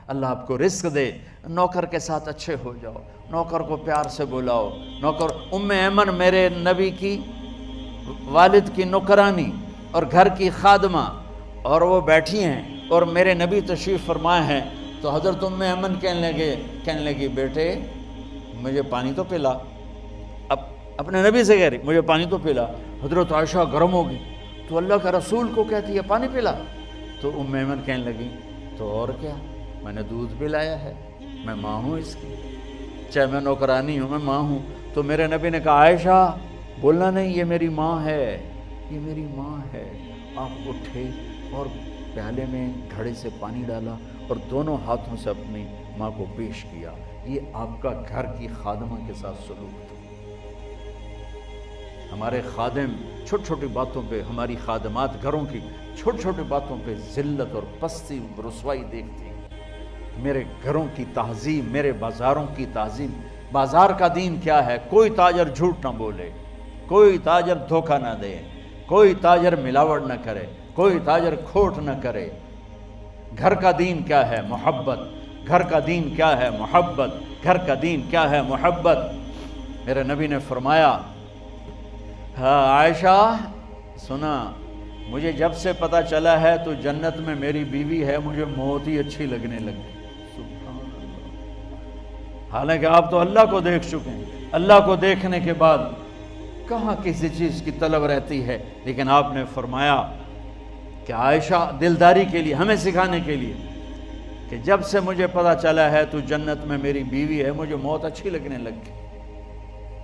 اللہ آپ کو رزق دے، نوکر کے ساتھ اچھے ہو جاؤ، نوکر کو پیار سے بلاؤ۔ نوکر ام ایمن میرے نبی کی والد کی نوکرانی اور گھر کی خادمہ، اور وہ بیٹھی ہیں اور میرے نبی تشریف فرمائے ہیں، تو حضرت ام ایمن کہنے لگی بیٹے مجھے پانی تو پلا۔ اب اپنے نبی سے کہہ رہی مجھے پانی تو پلا۔ حضرت عائشہ گرم ہوگی، تو اللہ کا رسول کو کہتی ہے پانی پلا؟ تو ام ایمن کہنے لگی تو اور کیا، میں نے دودھ پلایا ہے، میں ماں ہوں اس کی، چاہے میں نوکرانی ہوں میں ماں ہوں۔ تو میرے نبی نے کہا عائشہ بولنا نہیں، یہ میری ماں ہے، یہ میری ماں ہے۔ آپ اٹھے اور پیالے میں گھڑے سے پانی ڈالا اور دونوں ہاتھوں سے اپنی ماں کو پیش کیا۔ یہ آپ کا گھر کی خادمہ کے ساتھ سلوک تھا۔ ہمارے خادم چھوٹی چھوٹی باتوں پہ، ہماری خادمات گھروں کی چھوٹی چھوٹی باتوں پہ ذلت اور پستی رسوائی دیکھتی ہیں۔ میرے گھروں کی تہذیب، میرے بازاروں کی تہذیب، بازار کا دین کیا ہے؟ کوئی تاجر جھوٹ نہ بولے، کوئی تاجر دھوکہ نہ دے، کوئی تاجر ملاوٹ نہ کرے، کوئی تاجر کھوٹ نہ کرے۔ گھر کا دین کیا ہے؟ محبت۔ گھر کا دین کیا ہے؟ محبت۔ گھر کا دین کیا ہے؟ محبت۔ میرے نبی نے فرمایا ہاں عائشہ سنا، مجھے جب سے پتہ چلا ہے تو جنت میں میری بیوی ہے، مجھے موت ہی اچھی لگنے لگ گئی۔ سبحان اللہ۔ حالانکہ آپ تو اللہ کو دیکھ چکے ہیں، اللہ کو دیکھنے کے بعد کہاں کسی چیز کی طلب رہتی ہے، لیکن آپ نے فرمایا کہ عائشہ دلداری کے لیے، ہمیں سکھانے کے لیے کہ جب سے مجھے پتہ چلا ہے تو جنت میں میری بیوی ہے، مجھے موت اچھی لگنے لگ گئی۔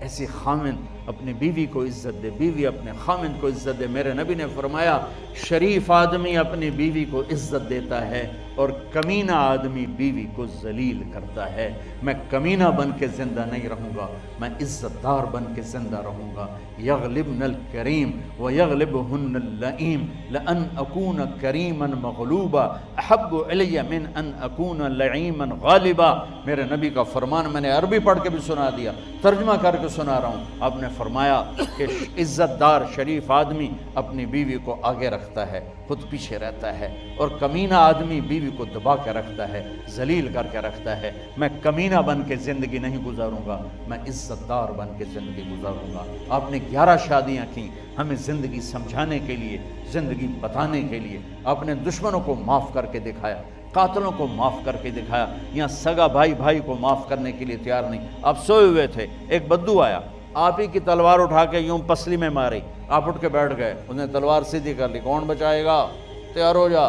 ایسی خامند اپنی بیوی کو عزت دے، بیوی اپنے خامند کو عزت دے۔ میرے نبی نے فرمایا شریف آدمی اپنی بیوی کو عزت دیتا ہے اور کمینہ آدمی بیوی کو ذلیل کرتا ہے۔ میں کمینہ بن کے زندہ نہیں رہوں گا، میں عزت دار بن کے زندہ رہوں گا۔ یغلبن الکریم ویغلبہن اللئیم لأن اکون کریما مغلوبا احب علی من ان اکون لعیما غالبا۔ میرے نبی کا فرمان میں نے عربی پڑھ کے بھی سنا دیا، ترجمہ کر کے سنا رہا ہوں۔ آپ نے فرمایا کہ عزت دار شریف آدمی اپنی بیوی کو آگے رکھتا ہے، خود پیچھے رہتا ہے، اور کمینہ آدمی بیوی کو دبا کے رکھتا ہے، ذلیل کر کے رکھتا ہے۔ میں کمینہ بن کے زندگی نہیں گزاروں گا، میں عزت دار بن کے زندگی گزاروں گا۔ آپ نے 11 شادیاں کی ہمیں زندگی سمجھانے کے لیے، زندگی بتانے کے لیے۔ آپ نے دشمنوں کو معاف کر کے دکھایا، قاتلوں کو معاف کر کے دکھایا۔ یہاں سگا بھائی بھائی کو معاف کرنے کے لیے تیار نہیں۔ آپ سوئے ہوئے تھے، ایک بدو آیا، آپ ہی کی تلوار اٹھا کے یوں پسلی میں ماری، آپ اٹھ کے بیٹھ گئے، اس نے تلوار سیدھی کر لی، کون بچائے گا؟ تیار ہو جا۔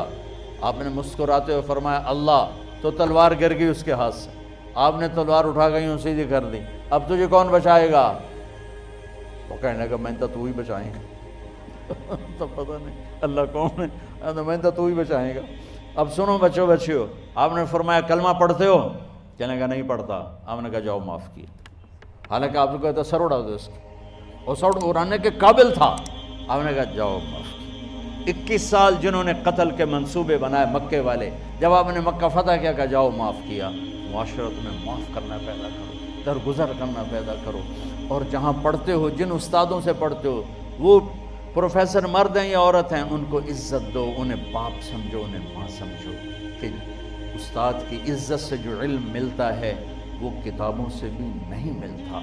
آپ نے مسکراتے ہوئے فرمایا اللہ، تو تلوار گر گئی اس کے ہاتھ سے۔ آپ نے تلوار اٹھا کے یوں سیدھی کر لی، اب تجھے کون بچائے گا؟ وہ کہنے لگا میں تو ہی بچائیں گا۔ تو پتہ نہیں اللہ کون ہے، میں تو ہی بچائیں گا۔ اب سنو بچوں بچیو، آپ نے فرمایا کلمہ پڑھتے ہو؟ کہنے کا نہیں پڑھتا۔ آپ نے کہا جاؤ معاف کیا، حالانکہ آپ کو کہتا سر اڑا دو اس کا، اور سر اڑانے کے قابل تھا۔ آپ نے کہا جاؤ معاف کیا۔ 21 سال جنہوں نے قتل کے منصوبے بنائے مکے والے، جب آپ نے مکہ فتح کیا کہا جاؤ معاف کیا۔ معاشرت میں معاف کرنا پیدا کرو، درگزر کرنا پیدا کرو، اور جہاں پڑھتے ہو، جن استادوں سے پڑھتے ہو، وہ پروفیسر مرد ہیں یا عورت ہیں، ان کو عزت دو، انہیں باپ سمجھو، انہیں ماں سمجھو۔ کہ استاد کی عزت سے جو علم ملتا ہے وہ کتابوں سے بھی نہیں ملتا۔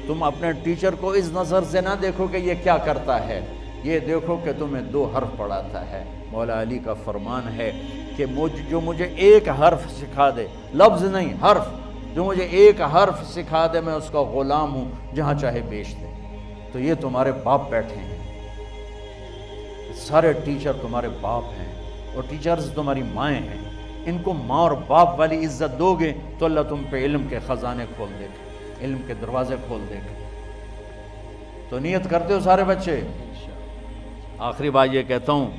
تم اپنے ٹیچر کو اس نظر سے نہ دیکھو کہ یہ کیا کرتا ہے، یہ دیکھو کہ تمہیں 2 حرف پڑھاتا ہے۔ مولا علی کا فرمان ہے کہ جو مجھے ایک حرف سکھا دے، لفظ نہیں حرف، جو مجھے ایک حرف سکھا دے میں اس کا غلام ہوں، جہاں چاہے بیچ دے۔ تو یہ تمہارے باپ بیٹھے ہیں، سارے ٹیچر تمہارے باپ ہیں، اور ٹیچرز تمہاری مائیں ہیں۔ ان کو ماں اور باپ والی عزت دو گے تو اللہ تم پہ علم کے خزانے کھول دے گا، علم کے دروازے کھول دے گا۔ تو نیت کرتے ہو سارے بچے؟ آخری بات یہ کہتا ہوں،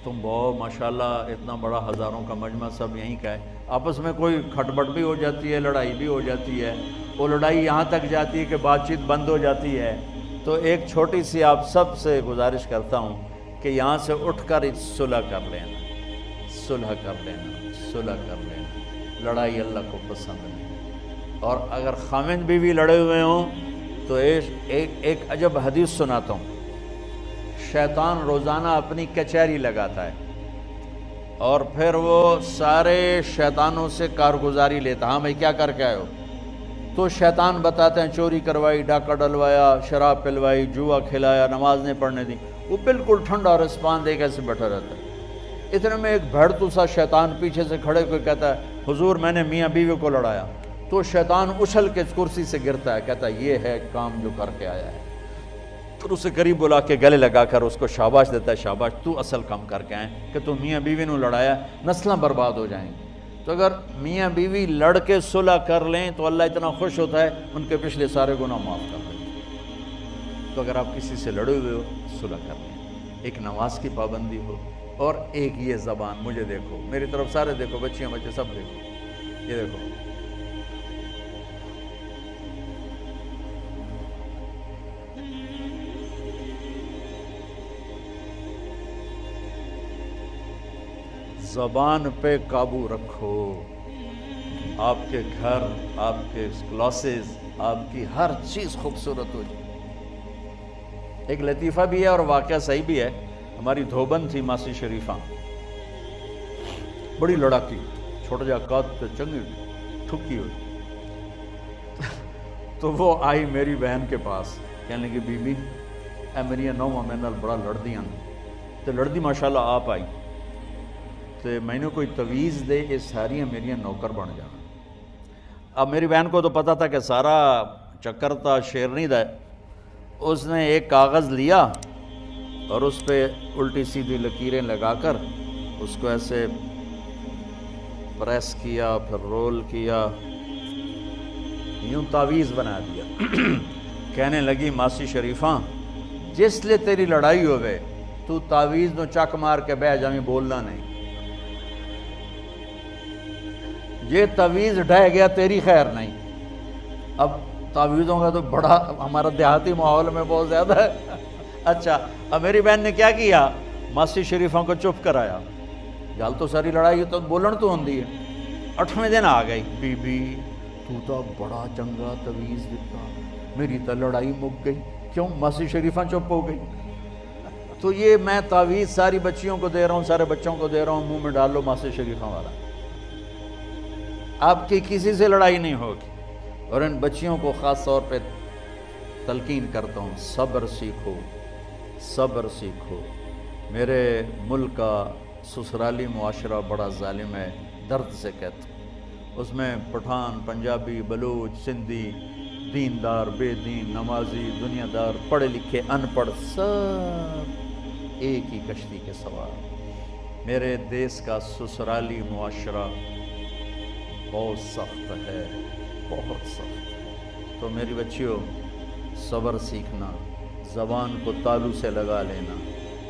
تم بہت ماشاءاللہ اتنا بڑا ہزاروں کا مجمع سب یہیں کا ہے، آپس میں کوئی کھٹبٹ بھی ہو جاتی ہے، لڑائی بھی ہو جاتی ہے، وہ لڑائی یہاں تک جاتی ہے کہ بات چیت بند ہو جاتی ہے۔ تو ایک چھوٹی سی آپ سب سے گزارش کرتا ہوں کہ یہاں سے اٹھ کر صلح کر لینا، صلح کر لینا، صلح کر لینا۔ لڑائی اللہ کو پسند نہیں، اور اگر خامند بیوی لڑے ہوئے ہوں تو ایک عجب حدیث سناتا ہوں۔ شیطان روزانہ اپنی کچہری لگاتا ہے، اور پھر وہ سارے شیطانوں سے کارگزاری لیتا، ہاں بھائی کیا کر کے آئے ہو؟ تو شیطان بتاتے ہیں چوری کروائی، ڈاکہ ڈلوایا، شراب پلوائی، جوا کھلایا، نماز نہیں پڑھنے دی۔ وہ بالکل ٹھنڈا رسپان دے کے ایسے بیٹھا رہتا ہے۔ اتنے میں ایک بھڑتو سا شیطان پیچھے سے کھڑے کوئی کہتا ہے حضور میں نے میاں بیوی کو لڑایا۔ تو شیطان اچھل کے کرسی سے گرتا ہے، کہتا ہے یہ ہے کام جو کر کے آیا ہے۔ پھر اسے قریب بلا کے گلے لگا کر اس کو شاباش دیتا ہے، شاباش تو اصل کام کر کے آئے کہ تو میاں بیوی نے لڑایا، نسلیں برباد ہو جائیں گی۔ تو اگر میاں بیوی لڑ کے صلح کر لیں تو اللہ اتنا خوش ہوتا ہے ان کے پچھلے سارے گناہ معاف کر دیتے ہیں۔ تو اگر آپ کسی سے لڑے ہوئے ہو صلح کر لیں، ایک نماز کی پابندی ہو، اور ایک یہ زبان، مجھے دیکھو، میری طرف سارے دیکھو، بچیاں بچے سب دیکھو، یہ دیکھو، زبان پہ قابو رکھو۔ آپ کے گھر، آپ کے کلاسز، آپ کی ہر چیز خوبصورت ہو جائے۔ ایک لطیفہ بھی ہے اور واقعہ صحیح بھی ہے۔ ہماری دھوبن تھی ماسی شریفہ، بڑی لڑاکی، چھوٹا جا قد پہ چنگی ٹھکی ہوئی۔ تو وہ آئی میری بہن کے پاس، کہنے لگی بی بی اے میری نوواں میں نال بڑا لڑدیاں، تو لڑدی ماشاءاللہ آپ آئی تو میں نے کوئی تویز دے، یہ ساریاں میریاں نوکر بن جانا۔ اب میری بہن کو تو پتہ تھا کہ سارا چکر تھا شیرنی دا، اس نے ایک کاغذ لیا اور اس پہ الٹی سیدھی لکیریں لگا کر اس کو ایسے پریس کیا، پھر رول کیا، یوں تعویذ بنا دیا۔ کہنے لگی ماسی شریفہ جس لئے تیری لڑائی ہوئے تو تعویذ نو چک مار کے بہ جامی، بولنا نہیں، یہ تعویذ ڈھہ گیا تیری خیر نہیں۔ اب تعویذوں کا تو بڑا ہمارا دیہاتی ماحول میں بہت زیادہ ہے۔ اچھا اب میری بہن نے کیا کیا، ماسی شریفوں کو چپ کرایا، گل تو ساری لڑائی تو بولن تو ہوندی ہے۔ 8ویں دن آ گئی، بی بی تو بڑا چنگا تعویذ دیتا، میری تو لڑائی مک گئی۔ کیوں؟ ماسی شریفہ چپ ہو گئی۔ تو یہ میں تعویذ ساری بچیوں کو دے رہا ہوں، سارے بچوں کو دے رہا ہوں، منہ میں ڈال لو ماسی شریفہ والا، آپ کی کسی سے لڑائی نہیں ہوگی۔ اور ان بچیوں کو خاص طور پہ تلقین کرتا ہوں، صبر سیکھو، صبر سیکھو۔ میرے ملک کا سسرالی معاشرہ بڑا ظالم ہے، درد سے کہتا ہوں۔ اس میں پٹھان، پنجابی، بلوچ، سندھی، دیندار، بے دین، نمازی، دنیا دار، پڑھے لکھے، ان پڑھ، سب ایک ہی کشتی کے سوار۔ میرے دیس کا سسرالی معاشرہ بہت سخت ہے، بہت سخت۔ تو میری بچیوں صبر سیکھنا، زبان کو تالو سے لگا لینا،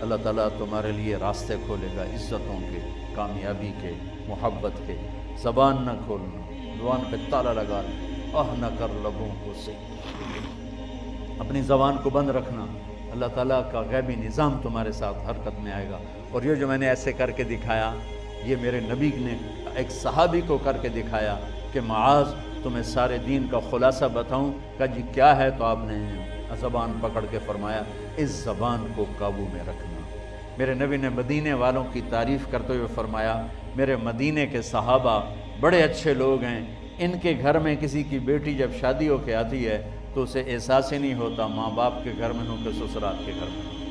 اللہ تعالیٰ تمہارے لیے راستے کھولے گا، عزتوں کے، کامیابی کے، محبت کے۔ زبان نہ کھولنا، زبان پہ تالا لگا لینا، نہ کر لبوں کو سے، اپنی زبان کو بند رکھنا، اللہ تعالیٰ کا غیبی نظام تمہارے ساتھ حرکت میں آئے گا۔ اور یہ جو میں نے ایسے کر کے دکھایا، یہ میرے نبی نے ایک صحابی کو کر کے دکھایا کہ معاذ تمہیں سارے دین کا خلاصہ بتاؤں، کہ جی کیا ہے؟ تو آپ نے زبان پکڑ کے فرمایا اس زبان کو قابو میں رکھنا۔ میرے نبی نے مدینے والوں کی تعریف کرتے ہوئے فرمایا میرے مدینے کے صحابہ بڑے اچھے لوگ ہیں، ان کے گھر میں کسی کی بیٹی جب شادی ہو کے آتی ہے تو اسے احساس ہی نہیں ہوتا ماں باپ کے گھر میں ہوں کہ سسرال کے گھر میں ہوں۔